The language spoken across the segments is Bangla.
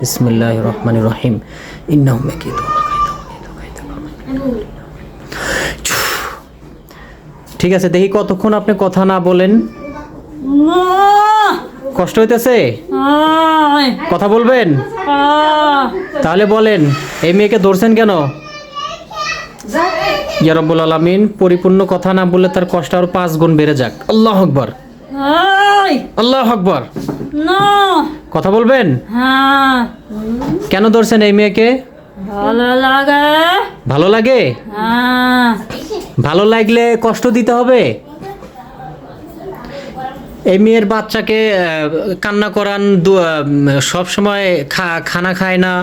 বিসমিল্লাহির রহমানির রহিম ইন্নাহুম মাকিদুন। ঠিক আছে, দেখি কতক্ষণ আপনি কথা না বলেন। কষ্ট হইতেছে? কথা বলবেন? তাহলে বলেন, এই মেয়েকে ধরছেন কেন? ইয়া রাব্বুল আলামিন পরিপূর্ণ কথা না বললে তার কষ্ট আরো 5 গুণ বেড়ে যাক। আল্লাহু আকবার, আল্লাহু আকবার। কথা বলবেন? কেন ধরছেন এই মেয়েকে? ভালো লাগে। ভালো লাগে? ভালো লাগলে কষ্ট দিতে হবে? এই মেয়ের বাচ্চাকে কান্না করান, সব সময় খানা খায় না,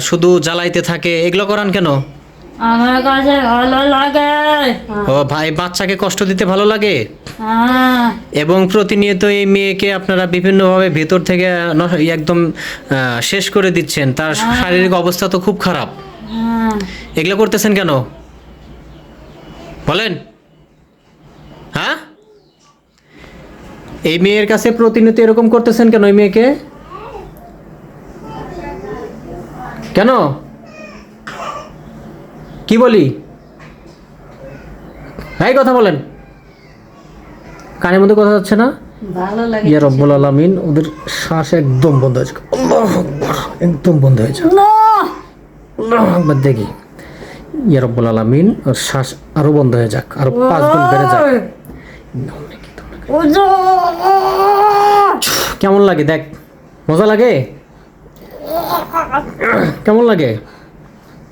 শুধু জ্বালাইতে থাকে, এগুলো করান কেন? আমার কাছে ভালো লাগে। ও ভাই, বাচ্চাকে কষ্ট দিতে ভালো লাগে? এবং প্রতিনিয়ত এই মেয়েকে আপনারা বিভিন্নভাবে ভেতর থেকে একদম শেষ করে দিচ্ছেন। তার শারীরিক অবস্থা তো খুব খারাপ। এগুলো করতেছেন কেন বলেন? হ্যাঁ, এই মেয়ের কাছে প্রতিনিয়ত এরকম করতেছেন কেন? এই মেয়েকে কেন? কি বলি? এই কথা বলেন, কানের মধ্যে কথা যাচ্ছে না? ভালো লাগে। ইয়া রব্বুল আলামিন ওদের শ্বাস একদম বন্ধ হয়েছে। আল্লাহু আকবার, একদম বন্ধ হয়েছে। আল্লাহু আকবার। দেখি ইয়া রব্বুল আলামিন ওর শ্বাস আরো বন্ধ হয়ে যাক, আরো 5 গুণ বেড়ে যাক। কেমন লাগে দেখ? মজা লাগে? কেমন লাগে?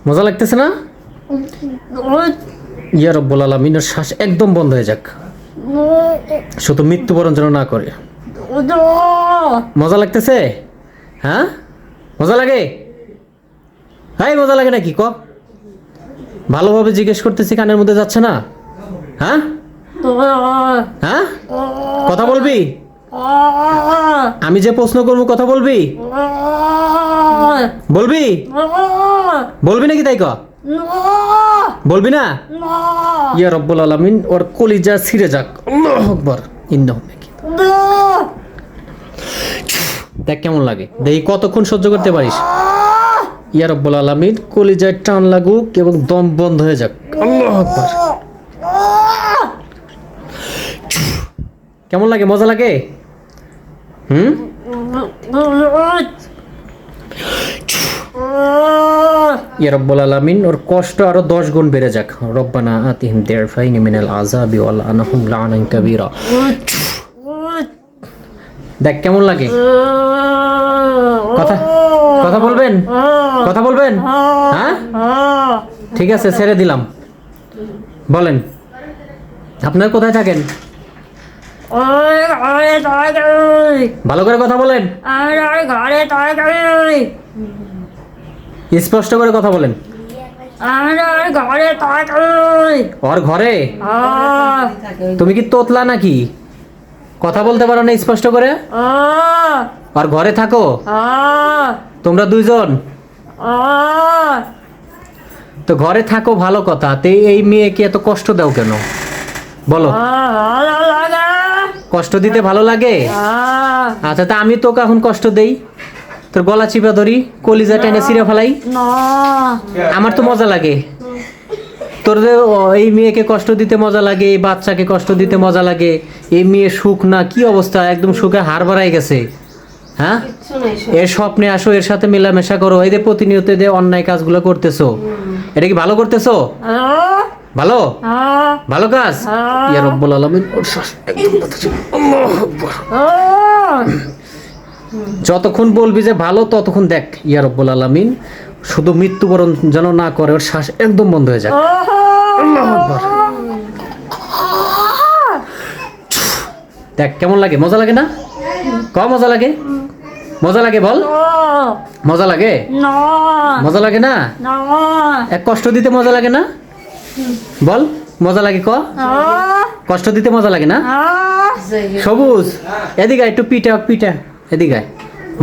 মজা লাগতেছে না? ইয়া রব্বুল আলামিনের শ্বাস একদম বন্ধ হয়ে যাক, শুধু মৃত্যুবরণ যেন না করে। মজা লাগতেছে? হ্যাঁ, মজা লাগে? হ্যাঁ, মজা লাগে নাকি? ভালোভাবে জিজ্ঞেস করতেছি, কানের মধ্যে যাচ্ছে না? হ্যাঁ হ্যাঁ, কথা বলবি? আমি যে প্রশ্ন করবো কথা বলবি? বলবি? বলবি নাকি? তাই বলবি না? ইয়া রব্বুল আলামিন ওর কলিজা ছিঁড়ে যাক। আল্লাহু আকবার। দেখ কেমন লাগে, দেখি কতক্ষণ সহ্য করতে পারিস। ইয়া রব্বুল আলামিন কলিজায় টান লাগুক এবং দম বন্ধ হয়ে যাক। আল্লাহু আকবার। কেমন লাগে? মজা লাগে? ইয়া রব্বুল আলামিন ওর কষ্ট আরো 10 গুণ বেড়ে যাক। রব্বানা আতিহিম দিরফাইনি মিনাল আযাবি ওয়াল আনহুম লা'নান কাবীরা। দেখ কেমন লাগে? কথা কথা বলবেন? কথা বলবেন? হ্যাঁ, ঠিক আছে, ছেড়ে দিলাম। বলেন, আপনার কোথায় থাকেন? ভালো করে কথা বলেন, স্পষ্ট করে কথা বলেন। ওর ঘরে? তুমি কি তোতলা নাকি? কথা বলতে পারো না স্পষ্ট করে? আর ঘরে থাকো তোমরা দুইজন? তো ঘরে থাকো, ভালো কথা। তে এই মেয়েকে এত কষ্ট দাও কেন বলো? কষ্ট দিতে ভালো লাগে? আচ্ছা, তা আমি তোকে এখন কষ্ট দেই, তোর গলা চিপা ধরি, কলিজা টেনে ছিঁড়ে ফেলাই? আমার তো মজা লাগে। তোর এই মেয়েকে কষ্ট দিতে মজা লাগে, এই বাচ্চাকে কষ্ট দিতে মজা লাগে। এই মেয়ে সুখ না, কি অবস্থা, একদম সুখে হাড় বাড়াই গেছে। হ্যাঁ, এর স্বপ্নে আসো, এর সাথে মেলামেশা করো, এই যে প্রতিনিয়ত যে অন্যায় কাজগুলো করতেছো, এটা কি ভালো করতেছো? ভালো ভালো কাজ? ইয়া রব্বুল আলামিন ওর শ্বাস একদম বন্ধ হয়েছে। আল্লাহু আকবার। যতক্ষণ বলবি যে ভালো, ততক্ষণ দেখ ইয়া রব্বুল আলামিন শুধু মৃত্যুবরণ যেন না করে, ওর শ্বাস একদম বন্ধ হয়ে যায়। আল্লাহু আকবার। দেখ কেমন লাগে? মজা লাগে না? মজা লাগে? মজা লাগে বল? মজা লাগে? মজা লাগে না? এক কষ্ট দিতে মজা লাগে না? বল, মজা লাগে? কষ্ট দিতে মজা লাগে না? সবুজ, এদিকে একটু পিঠা পিঠা, এদিকে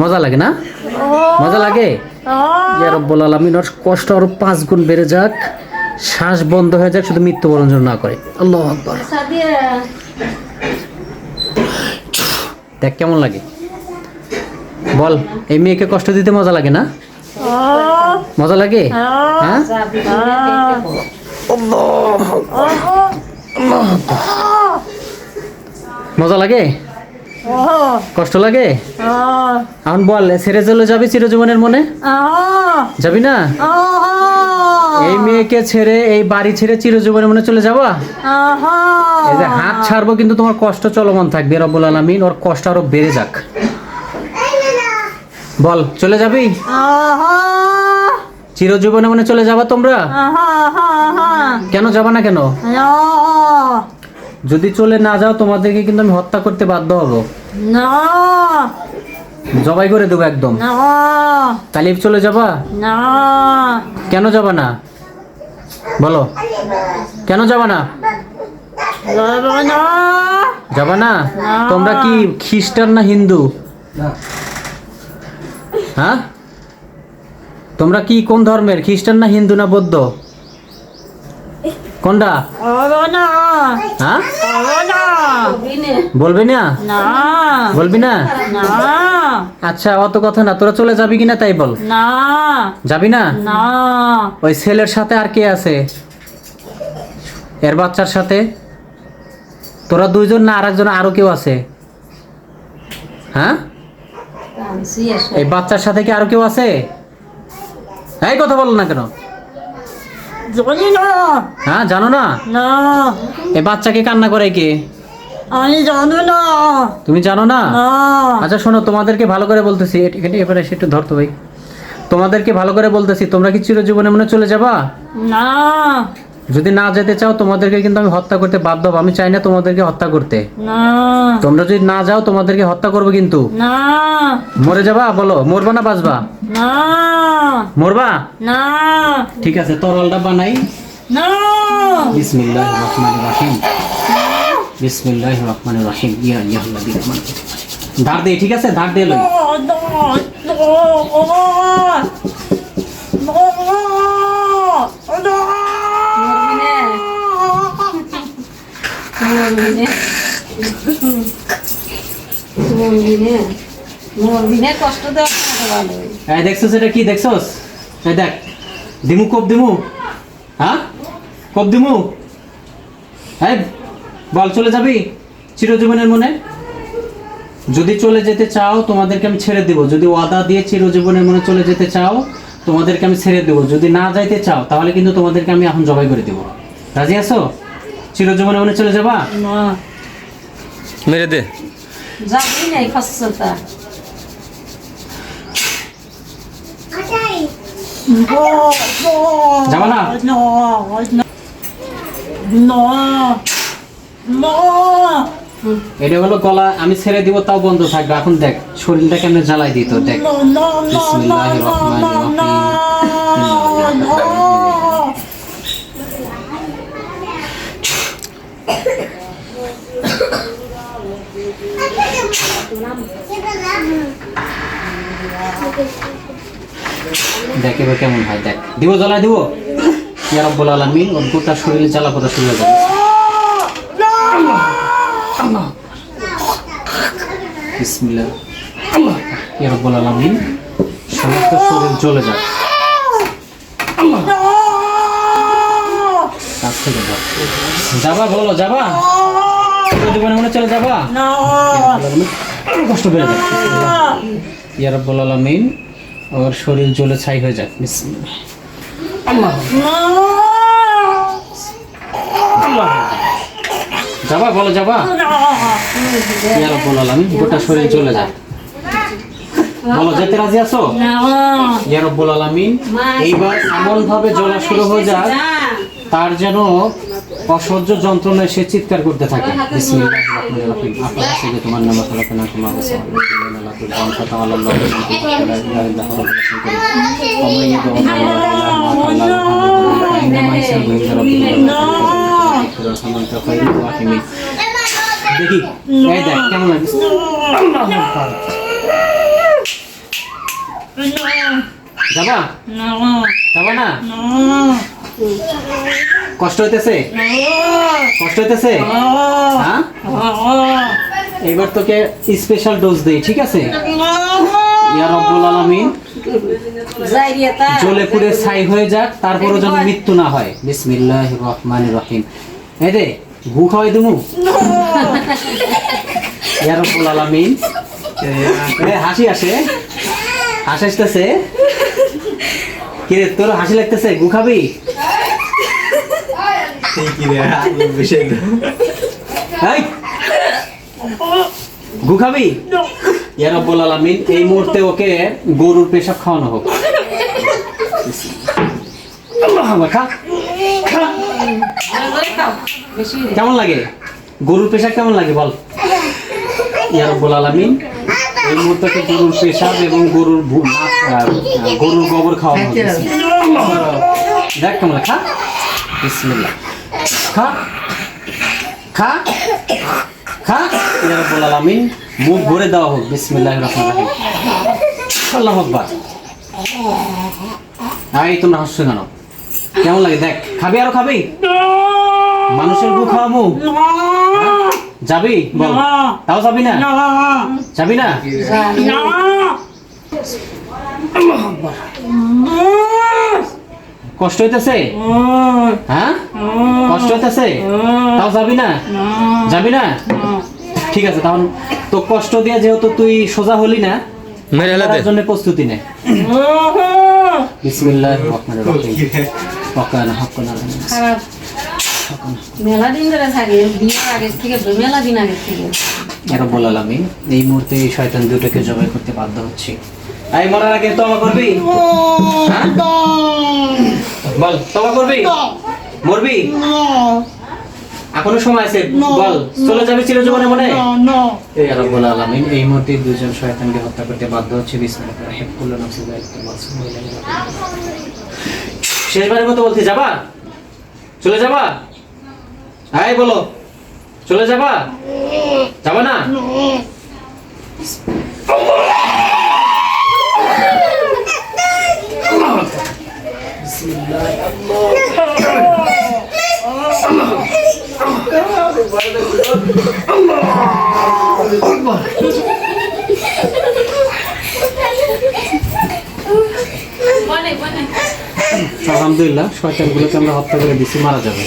মজা লাগে না? মজা লাগে? ইয়া রব্বুল আলামিন ওর কষ্ট আরো 5 গুণ বেড়ে যাক, শ্বাস বন্ধ হয়ে যাক, শুধু মৃত্যুবরণ যেন না করে। আল্লাহু আকবার। দেখ কেমন লাগে? বল, এই মেয়েকে কষ্ট দিতে মজা লাগে না? মজা লাগে? হ্যাঁ, মজা লাগে? কষ্ট লাগে? এখন বল, ছেড়ে চলে যাবি চিরজীবনের মনে? যাবি না? এই মেয়েকে ছেড়ে, এই বাড়ি ছেড়ে চিরজীবনের মনে চলে যাবা? এই যে হাত ছাড়বো কিন্তু তোমার কষ্ট চলমান থাকবে। রব্বুল আলামিন ওর কষ্ট আরো বেড়ে যাক। বল, চলে যাবি? চিরজীবনে মনে চলে যাবা তোমরা? কেন যাবা না কেন? যদি চলে না যাও তোমাদেরকে কিন্তু আমি হত্যা করতে বাধ্য হব, জবাই করে দেবো একদম। তাহলে চলে যাবা? কেন যাবা না বলো, কেন যাবা না? যাবা না? তোমরা কি খ্রিস্টান না হিন্দু? হ্যাঁ, তোমরা কি কোন ধর্মের? খ্রিস্টান না হিন্দু না বৌদ্ধ? কোনটা? হ্যাঁ, বলবি না? বলবি না? আচ্ছা, অত কথা না, তোরা চলে যাবি কিনা তাই বল। যাবি না? ওই ছেলের সাথে আর কে আছে? এর বাচ্চার সাথে তোরা দুইজন না আরেকজন আরো কেউ আছে? হ্যাঁ, এই বাচ্চার সাথে কি আরো কেউ আছে? এই কথা বল না কেন? হ্যাঁ, জানো না? এই বাচ্চাকে কান্না করে কে? আমি জানো না। তুমি জানো না? আচ্ছা শোনো, তোমাদেরকে ভালো করে বলতেছি, এবারে এসে একটু ধরতো ভাই। তোমাদেরকে ভালো করে বলতেছি, তোমরা কি চিরজীবনে মনে চলে যাবা? না। যদি না যেতে চাও তোমাদেরকে কিন্তু আমি হত্যা করতে বাধ্য হব। আমি চাই না তোমাদেরকে হত্যা করতে। না। তোমরা যদি না যাও তোমাদেরকে হত্যা করবো কিন্তু। না। মরে যাবা? বলো, মরবা না বাঁচবা? না। মরবা? না। ঠিক আছে, তরলটা বানাই। না। বিসমিল্লাহির রহমানির রহিম। বিসমিল্লাহির রহমানির রহিম। ইয়া আইয়ুহাল্লাযীনা আমানু। ধার দে, ঠিক আছে, ধার দে লই। কষ্ট দেওয়া ভালো। এই দেখছস, এটা কি দেখছস? এই দেখ, দিমু কোপ দিমু। হ্যাঁ, কোপ দিমু। এই বল, চলে যাবি চিরজীবনের মনে? যদি চলে যেতে চাও তোমাদেরকে আমি ছেড়ে দেব। যদি ওয়াদা দিয়ে চিরজীবনের মনে চলে যেতে চাও তোমাদেরকে আমি ছেড়ে দেব। যদি না যাইতে চাও তাহলে কিন্তু তোমাদেরকে আমি এখন জবাই করে দেব। রাজি আছো? চিরজীবনের মনে চলে যাবা? না। মেরে দে। যাবি নাই ফসলটা। যাবা না? এটা হলো গলা, আমি ছেড়ে দিব তাও বন্ধ থাকবে। এখন দেখ শরীরটা কেমনে জ্বালাই দিত, দেখ। বিসমিল্লাহির রহমানির রহিম। দেখ এবার কেমন হয়, দেখ। দিব, জ্বালাই দিব। ইয়া রাব্বুল আলামিন, ওর গোটা শরীরে জ্বালা পোড়া শুরু হয়ে যাবে। বিসমিল্লাহ। ইয়া রাব্বুল আলামিন, সমস্ত শরীর জ্বলে যাক। কাছ থেকে যাও। যাবা? বলো, যাবা? জীবনে মনে চলে যাবা? কষ্ট বেড়ে যাক। ইয়া রাব্বুল আলামিন, ওর শরীর জ্বলে ছাই হয়ে যাক। বিসমিল্লাহ। আল্লাহ। যাবা? বলো, যাবা? ইয়া রাব্বুল আলামিন, গোটা শরীর চলে যায়। বলো, যেতে রাজি আছো? ইয়া রাব্বুল আলামিন, এইবার এমন ভাবে জ্বলা শুরু হয়ে যায় তার যেন অসহ্য যন্ত্রণায় সে চিৎকার করতে থাকে। বিসমিল্লাহির রহমানির রহিম। আপনার সাথে তোমার নাম খালাকানা তোমার দেখি, এই দেখ কেমন লাগে। যাবা? যাবা না? কষ্ট হইতেছে? কষ্ট হইতেছে? হ্যাঁ, এইবার তোকে স্পেশাল ডোজ দেই, ঠিক আছে? ইয়া রব্বুল আলামিন জাইরিয়াতা জ্বলে পুড়ে ছাই হয়ে যাক, তারপরও যেন মৃত্যু না হয়। বিসমিল্লাহির রহমানির রহিম। এই রে গু খাওয়াই দিমু। ইয়া রব্বুল আলামিন। হাসি আসে, হাসি আসতেছে। কি রে তোর হাসি লাগতেছে? গু খাবি? এই, গু খাবি? ইয়া রব্বুল আলামিন, এই মুহূর্তে ওকে গরুর পেশাব খাওয়ানো হোক। খা, খা। বেশি কেমন লাগে গরুর পেশাব? কেমন লাগে বল? ইয়া রব্বুল আলামিন, এই মুহূর্তে গরুর পেশাব এবং গরুর গরুর গোবর খাওয়ানো হবে। দেখ কেমন লাগে, খা। বিসমিল্লাহ, খা, খা, খা। ইয়া রব্বুল আলামিন, মুখ ভরে দেওয়া হোক। বিসমিল্লাহির রহমানির রহিম। আল্লাহু আকবার। এই তোমরা হাসছো কেন? কেমন লাগে দেখ? খাবি? আরো খাবি? মানুষের গু খাওয়ামু? যাবি বল? তাও যাবি না? যাবি না? কষ্ট হইতেছে? হ্যাঁ, কষ্ট হইতেছে? তাও যাবি না? যাবি না? ঠিক আছে, তখন তো কষ্ট দিয়ে যেহেতু তুই সোজা হলি না, মেরে হেলাতে তার জন্য প্রস্তুতি নে। বিসমিল্লাহির রহমানির রহিম। ওয়াকানা হাক্কান আলাইনা। খারাপ মেলা দিন ধরে থাকে, বিয়ের আগে থেকে, মেলা দিন আগে থেকে। ইয়া রব্বুল আলামিন, এই মুহূর্তে এই শয়তান দুটোকে জবাই করতে বাধ্য হচ্ছি। এই মরার আগে তওবা করবি? হ্যাঁ? বল, তওবা করবি? মরবি? এখনো সময় আছে, বল। চলে যাবি চিরজীবনে মনে? ইয়া রব্বুল আলামিন, এই মুহূর্তে দুজন শয়তানকে হত্যা করতে বাধ্য হচ্ছে। বিসমিল্লাহির রহমানির রহিম। কুল্লু নাফসিন যায়িকাতুল মাউত ওয়া ইলাইহি রাজিউন। শেষবারের মতো বলছি, যাবা? চলে যাবা? এই বলো, চলে যাবা? যাবা না? আলহামদুলিল্লাহ, শয়তানগুলোকে আমরা হত্যা করে দিছি, মারা যাবে।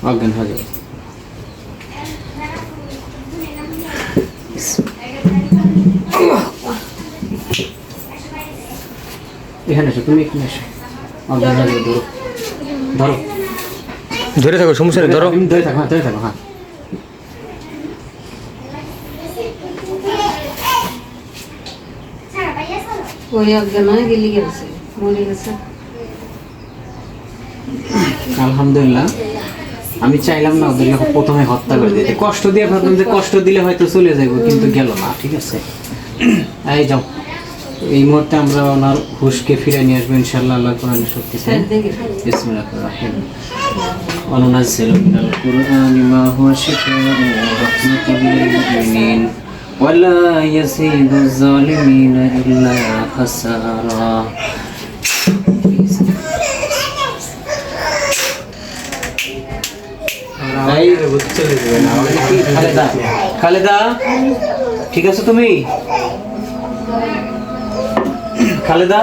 অজ্ঞান হয়ে যাবে। এখানে এসো, তুমি এখানে এসো। অজ্ঞান হয়ে যাবে। ধরো, ধরো, ধরে থাকো, সমস্যা নেই, ধরো। তুমি ধরে থাকো, হ্যাঁ, ধরে থাকো, হ্যাঁ। ওই অজ্ঞান হয়ে গেলি গেছে, মরে গেছে। আলহামদুলিল্লাহ, আমি চাইলাম না ওদেরকে প্রথমে হত্যা করে দিতে, কষ্ট দিয়ে ভাবলাম যে কষ্ট দিলে হয়তো চলে যাবো, কিন্তু গেল না। ঠিক আছে, এই যাও। এই মুহূর্তে আমরা ওনার হুশকে ফিরে নিয়ে আসবো ইনশাআল্লাহ, আল্লাহর কোরআনের শক্তিতে। বিসমিল্লাহির রহমানির রহিম। ওয়ানুনাজ্জিলু মিনাল কুরআনি মা হুয়া শিফাউন ওয়া রাহমাতুল লিল মুমিনিন ওয়া লা ইয়াজিদুজ জালিমিনা ইল্লা খাসারা। খালেদা, খালেদা, ঠিক আছে তুমি? খালেদা,